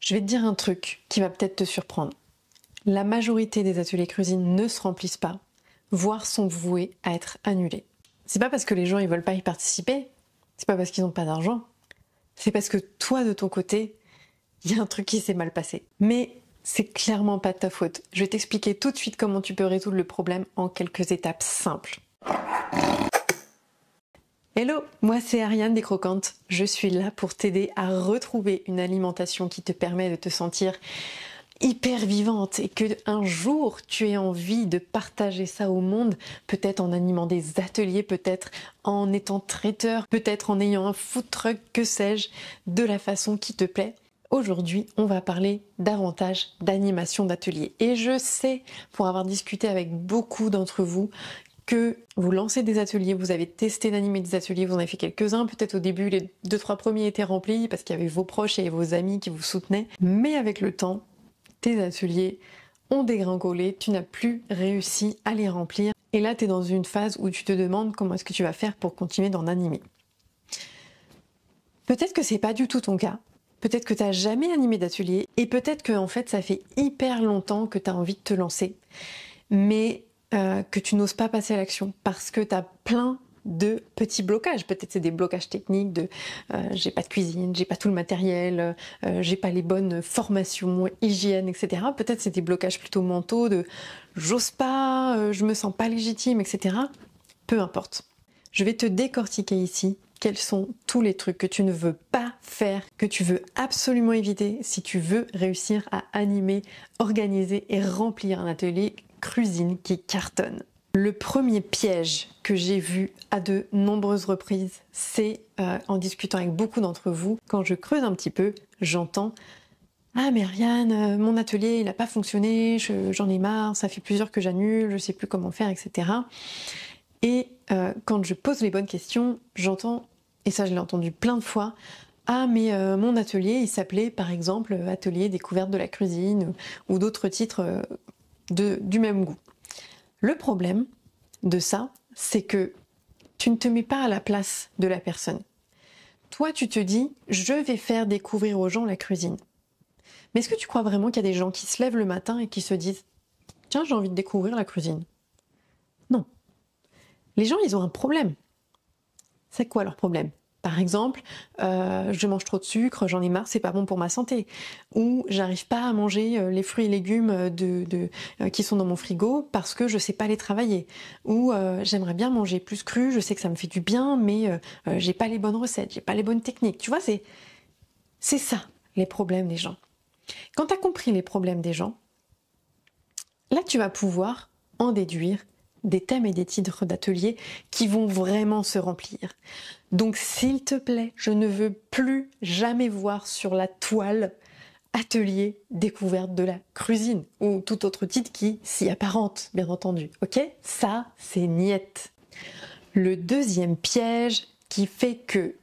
Je vais te dire un truc qui va peut-être te surprendre. La majorité des ateliers cuisine ne se remplissent pas, voire sont voués à être annulés. C'est pas parce que les gens ils veulent pas y participer, c'est pas parce qu'ils n'ont pas d'argent, c'est parce que toi de ton côté, il y a un truc qui s'est mal passé. Mais c'est clairement pas de ta faute. Je vais t'expliquer tout de suite comment tu peux résoudre le problème en quelques étapes simples. Hello, moi c'est Ariane des Croquantes. Je suis là pour t'aider à retrouver une alimentation qui te permet de te sentir hyper vivante et que un jour tu aies envie de partager ça au monde, peut-être en animant des ateliers, peut-être en étant traiteur, peut-être en ayant un food truck, que sais-je, de la façon qui te plaît. Aujourd'hui, on va parler davantage d'animation d'atelier. Et je sais, pour avoir discuté avec beaucoup d'entre vous, que vous lancez des ateliers, vous avez testé d'animer des ateliers, vous en avez fait quelques-uns, peut-être au début les 2-3 premiers étaient remplis parce qu'il y avait vos proches et vos amis qui vous soutenaient, mais avec le temps, tes ateliers ont dégringolé, tu n'as plus réussi à les remplir, et là tu es dans une phase où tu te demandes comment est-ce que tu vas faire pour continuer d'en animer. Peut-être que c'est pas du tout ton cas, peut-être que tu n'as jamais animé d'atelier, et peut-être que en fait ça fait hyper longtemps que tu as envie de te lancer, mais que tu n'oses pas passer à l'action parce que tu as plein de petits blocages. Peut-être c'est des blocages techniques de j'ai pas de cuisine, j'ai pas tout le matériel, j'ai pas les bonnes formations, hygiène, etc. Peut-être c'est des blocages plutôt mentaux de j'ose pas, je me sens pas légitime, etc. Peu importe. Je vais te décortiquer ici quels sont tous les trucs que tu ne veux pas faire, que tu veux absolument éviter si tu veux réussir à animer, organiser et remplir un atelier cuisine qui cartonne. Le premier piège que j'ai vu à de nombreuses reprises, c'est en discutant avec beaucoup d'entre vous, quand je creuse un petit peu, j'entends « Ah mais Ariane, mon atelier il n'a pas fonctionné, j'en ai marre, ça fait plusieurs que j'annule, je sais plus comment faire, etc. » Et quand je pose les bonnes questions, j'entends, et ça je l'ai entendu plein de fois, « Ah mais mon atelier il s'appelait par exemple Atelier découverte de la cuisine » ou d'autres titres du même goût. Le problème de ça, c'est que tu ne te mets pas à la place de la personne. Toi, tu te dis, je vais faire découvrir aux gens la cuisine. Mais est-ce que tu crois vraiment qu'il y a des gens qui se lèvent le matin et qui se disent, tiens, j'ai envie de découvrir la cuisine? Non. Les gens, ils ont un problème. C'est quoi leur problème? Par exemple, je mange trop de sucre, j'en ai marre, c'est pas bon pour ma santé. Ou j'arrive pas à manger les fruits et légumes qui sont dans mon frigo parce que je sais pas les travailler. Ou j'aimerais bien manger plus cru, je sais que ça me fait du bien, mais j'ai pas les bonnes recettes, j'ai pas les bonnes techniques. Tu vois, c'est ça les problèmes des gens. Quand tu as compris les problèmes des gens, là tu vas pouvoir en déduire des thèmes et des titres d'ateliers qui vont vraiment se remplir. Donc s'il te plaît, je ne veux plus jamais voir sur la toile atelier découverte de la cuisine ou tout autre titre qui s'y apparente, bien entendu. Ok? Ça, c'est niette. Le deuxième piège qui fait que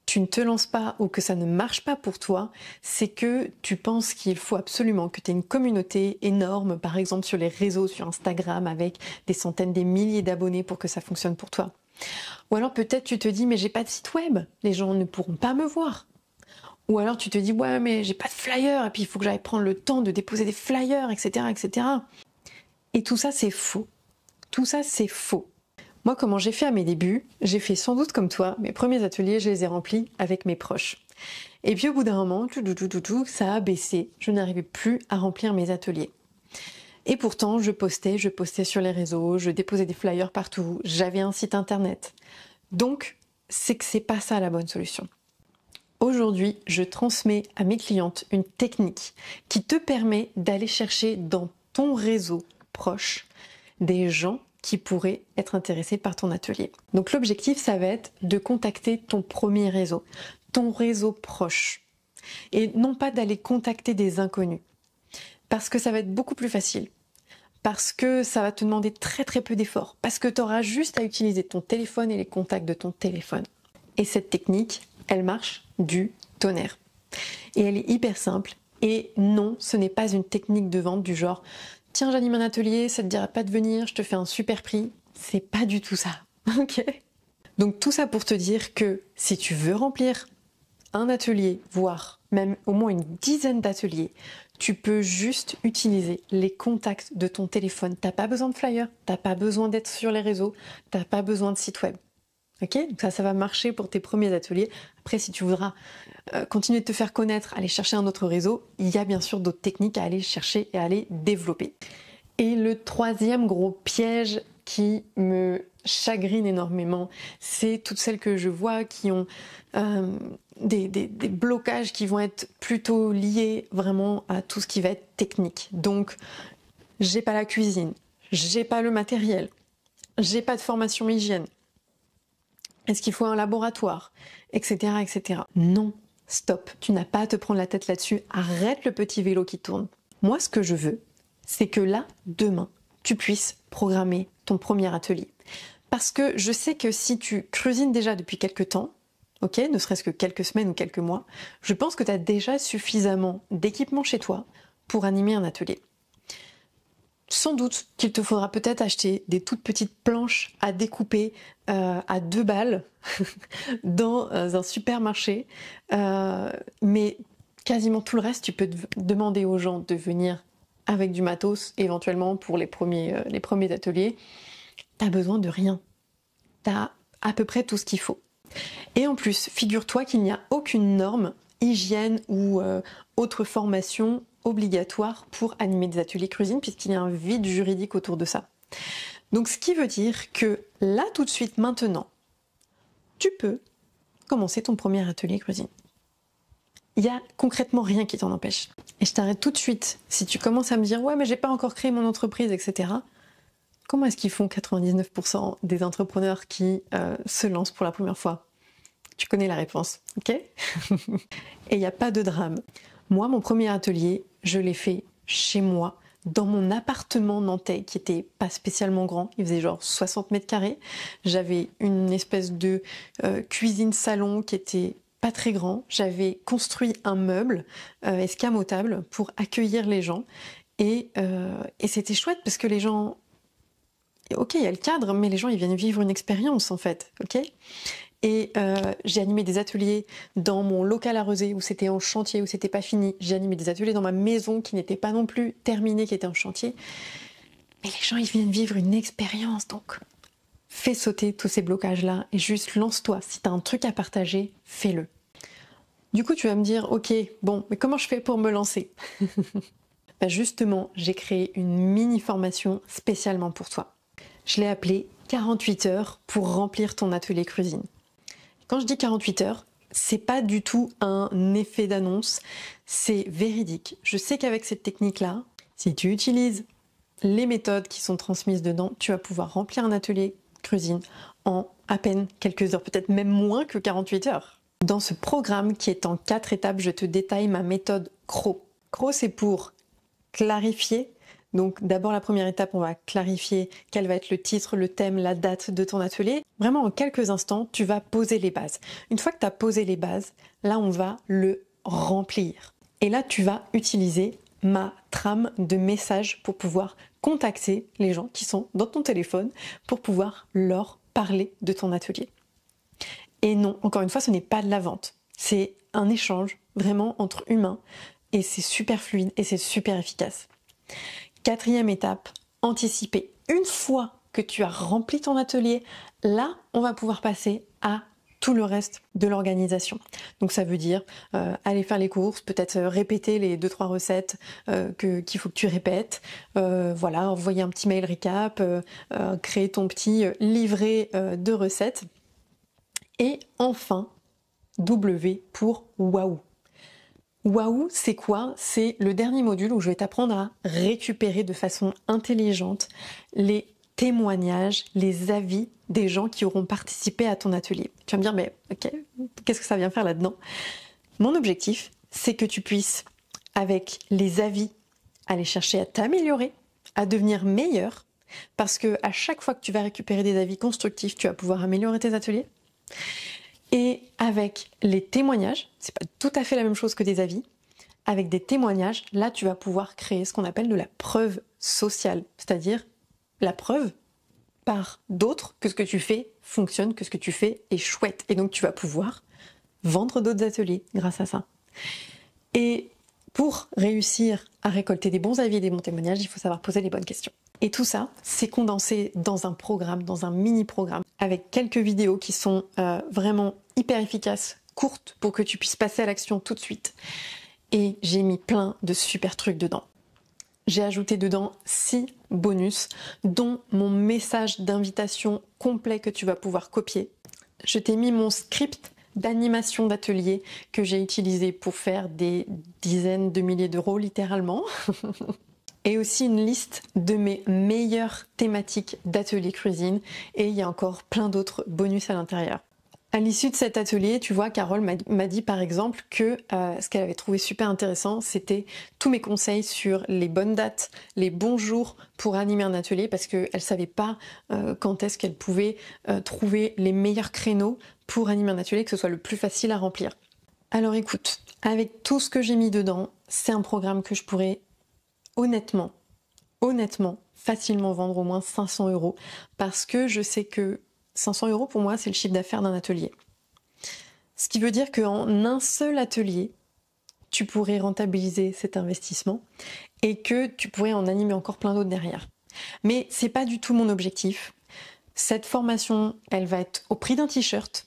tu ne te lances pas ou que ça ne marche pas pour toi, c'est que tu penses qu'il faut absolument que tu aies une communauté énorme, par exemple sur les réseaux, sur Instagram, avec des centaines, des milliers d'abonnés pour que ça fonctionne pour toi. Ou alors peut-être tu te dis, mais j'ai pas de site web, les gens ne pourront pas me voir. Ou alors tu te dis, ouais, mais j'ai pas de flyer, et puis il faut que j'aille prendre le temps de déposer des flyers, etc., etc. Et tout ça, c'est faux. Tout ça, c'est faux. Moi, comment j'ai fait à mes débuts, j'ai fait sans doute comme toi, mes premiers ateliers, je les ai remplis avec mes proches. Et puis au bout d'un moment, ça a baissé, je n'arrivais plus à remplir mes ateliers. Et pourtant, je postais sur les réseaux, je déposais des flyers partout, j'avais un site internet. Donc, c'est que c'est pas ça la bonne solution. Aujourd'hui, je transmets à mes clientes une technique qui te permet d'aller chercher dans ton réseau proche des gens qui pourraient être intéressés par ton atelier. Donc l'objectif, ça va être de contacter ton premier réseau, ton réseau proche, et non pas d'aller contacter des inconnus, parce que ça va être beaucoup plus facile, parce que ça va te demander très très peu d'efforts, parce que tu auras juste à utiliser ton téléphone et les contacts de ton téléphone. Et cette technique, elle marche du tonnerre. Et elle est hyper simple, et non, ce n'est pas une technique de vente du genre tiens, j'anime un atelier, ça te dira pas de venir, je te fais un super prix. C'est pas du tout ça, ok? Donc tout ça pour te dire que si tu veux remplir un atelier, voire même au moins une dizaine d'ateliers, tu peux juste utiliser les contacts de ton téléphone. T'as pas besoin de flyer, t'as pas besoin d'être sur les réseaux, t'as pas besoin de site web. Ok, donc ça va marcher pour tes premiers ateliers. Après, si tu voudras continuer de te faire connaître, aller chercher un autre réseau, il y a bien sûr d'autres techniques à aller chercher et à aller développer. Et le troisième gros piège qui me chagrine énormément, c'est toutes celles que je vois qui ont des blocages qui vont être plutôt liés vraiment à tout ce qui va être technique. Donc, j'ai pas la cuisine, j'ai pas le matériel, j'ai pas de formation hygiène. Est-ce qu'il faut un laboratoire, etc., etc. Non, stop, tu n'as pas à te prendre la tête là-dessus. Arrête le petit vélo qui tourne. Moi, ce que je veux, c'est que là, demain, tu puisses programmer ton premier atelier. Parce que je sais que si tu cuisines déjà depuis quelques temps, ok, ne serait-ce que quelques semaines ou quelques mois, je pense que tu as déjà suffisamment d'équipement chez toi pour animer un atelier. Sans doute qu'il te faudra peut-être acheter des toutes petites planches à découper à 2 balles dans un supermarché, mais quasiment tout le reste, tu peux demander aux gens de venir avec du matos, éventuellement pour les premiers ateliers. T'as besoin de rien. T'as à peu près tout ce qu'il faut. Et en plus, figure-toi qu'il n'y a aucune norme, hygiène ou autre formation obligatoire pour animer des ateliers cuisine, puisqu'il y a un vide juridique autour de ça. Donc ce qui veut dire que là, tout de suite, maintenant, tu peux commencer ton premier atelier cuisine. Il n'y a concrètement rien qui t'en empêche. Et je t'arrête tout de suite. Si tu commences à me dire « Ouais, mais j'ai pas encore créé mon entreprise, etc. » Comment est-ce qu'ils font 99% des entrepreneurs qui se lancent pour la première fois? Tu connais la réponse, ok? Et il n'y a pas de drame. Moi, mon premier atelier, je l'ai fait chez moi, dans mon appartement nantais, qui était pas spécialement grand. Il faisait genre 60 mètres carrés. J'avais une espèce de cuisine-salon qui était pas très grand. J'avais construit un meuble escamotable pour accueillir les gens. Et c'était chouette parce que les gens... Ok, il y a le cadre, mais les gens, ils viennent vivre une expérience, en fait, ok? Et j'ai animé des ateliers dans mon local arrosé où c'était en chantier, où c'était pas fini. J'ai animé des ateliers dans ma maison qui n'était pas non plus terminée, qui était en chantier. Mais les gens, ils viennent vivre une expérience, donc fais sauter tous ces blocages-là et juste lance-toi. Si t'as un truc à partager, fais-le. Du coup, tu vas me dire, ok, bon, mais comment je fais pour me lancer? Ben justement, j'ai créé une mini-formation spécialement pour toi. Je l'ai appelée 48 heures pour remplir ton atelier cuisine. Quand je dis 48 heures, c'est pas du tout un effet d'annonce, c'est véridique. Je sais qu'avec cette technique-là, si tu utilises les méthodes qui sont transmises dedans, tu vas pouvoir remplir un atelier cuisine en à peine quelques heures, peut-être même moins que 48 heures. Dans ce programme qui est en 4 étapes, je te détaille ma méthode CRO. CRO, c'est pour clarifier. Donc d'abord la première étape, on va clarifier quel va être le titre, le thème, la date de ton atelier. Vraiment en quelques instants, tu vas poser les bases. Une fois que tu as posé les bases, là on va le remplir. Et là tu vas utiliser ma trame de messages pour pouvoir contacter les gens qui sont dans ton téléphone pour pouvoir leur parler de ton atelier. Et non, encore une fois, ce n'est pas de la vente. C'est un échange vraiment entre humains et c'est super fluide et c'est super efficace. 4e étape, anticiper. Une fois que tu as rempli ton atelier, là, on va pouvoir passer à tout le reste de l'organisation. Donc ça veut dire aller faire les courses, peut-être répéter les 2-3 recettes qu'il faut que tu répètes, voilà, envoyer un petit mail récap, créer ton petit livret de recettes. Et enfin, W pour waouh. Waouh, c'est quoi? C'est le dernier module où je vais t'apprendre à récupérer de façon intelligente les témoignages, les avis des gens qui auront participé à ton atelier. Tu vas me dire, mais ok, qu'est-ce que ça vient faire là-dedans? Mon objectif, c'est que tu puisses, avec les avis, aller chercher à t'améliorer, à devenir meilleur, parce que à chaque fois que tu vas récupérer des avis constructifs, tu vas pouvoir améliorer tes ateliers. Et avec les témoignages, c'est pas tout à fait la même chose que des avis, avec des témoignages, là tu vas pouvoir créer ce qu'on appelle de la preuve sociale, c'est-à-dire la preuve par d'autres que ce que tu fais fonctionne, que ce que tu fais est chouette. Et donc tu vas pouvoir vendre d'autres ateliers grâce à ça. Et pour réussir à récolter des bons avis et des bons témoignages, il faut savoir poser les bonnes questions. Et tout ça, c'est condensé dans un programme, dans un mini-programme, avec quelques vidéos qui sont vraiment hyper efficaces, courtes, pour que tu puisses passer à l'action tout de suite. Et j'ai mis plein de super trucs dedans. J'ai ajouté dedans 6 bonus, dont mon message d'invitation complet que tu vas pouvoir copier. Je t'ai mis mon script d'animation d'atelier que j'ai utilisé pour faire des dizaines de milliers d'euros littéralement. Et aussi une liste de mes meilleures thématiques d'atelier cuisine. Et il y a encore plein d'autres bonus à l'intérieur. À l'issue de cet atelier, tu vois, Carole m'a dit par exemple que ce qu'elle avait trouvé super intéressant, c'était tous mes conseils sur les bonnes dates, les bons jours pour animer un atelier, parce qu'elle ne savait pas quand est-ce qu'elle pouvait trouver les meilleurs créneaux pour animer un atelier, que ce soit le plus facile à remplir. Alors écoute, avec tout ce que j'ai mis dedans, c'est un programme que je pourrais honnêtement, facilement vendre au moins 500 €, parce que je sais que 500 € pour moi, c'est le chiffre d'affaires d'un atelier. Ce qui veut dire qu'en un seul atelier, tu pourrais rentabiliser cet investissement et que tu pourrais en animer encore plein d'autres derrière. Mais c'est pas du tout mon objectif. Cette formation, elle va être au prix d'un t-shirt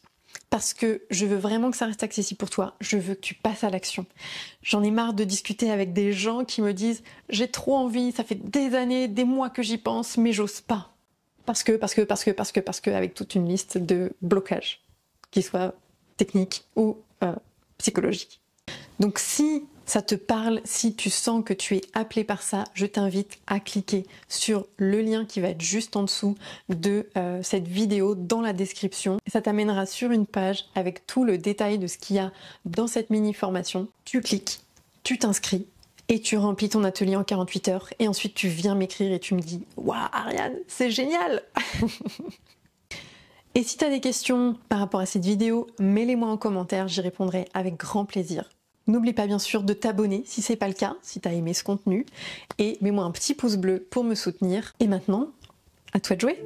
parce que je veux vraiment que ça reste accessible pour toi. Je veux que tu passes à l'action. J'en ai marre de discuter avec des gens qui me disent « J'ai trop envie, ça fait des années, des mois que j'y pense, mais j'ose pas. » Parce que, avec toute une liste de blocages, qu'ils soient techniques ou psychologiques. Donc si ça te parle, si tu sens que tu es appelé par ça, je t'invite à cliquer sur le lien qui va être juste en dessous de cette vidéo dans la description. Ça t'amènera sur une page avec tout le détail de ce qu'il y a dans cette mini-formation. Tu cliques, tu t'inscris, et tu remplis ton atelier en 48 heures et ensuite tu viens m'écrire et tu me dis « Waouh Ariane, c'est génial !» Et si tu as des questions par rapport à cette vidéo, mets-les-moi en commentaire, j'y répondrai avec grand plaisir. N'oublie pas bien sûr de t'abonner si c'est pas le cas, si tu as aimé ce contenu, et mets-moi un petit pouce bleu pour me soutenir. Et maintenant, à toi de jouer!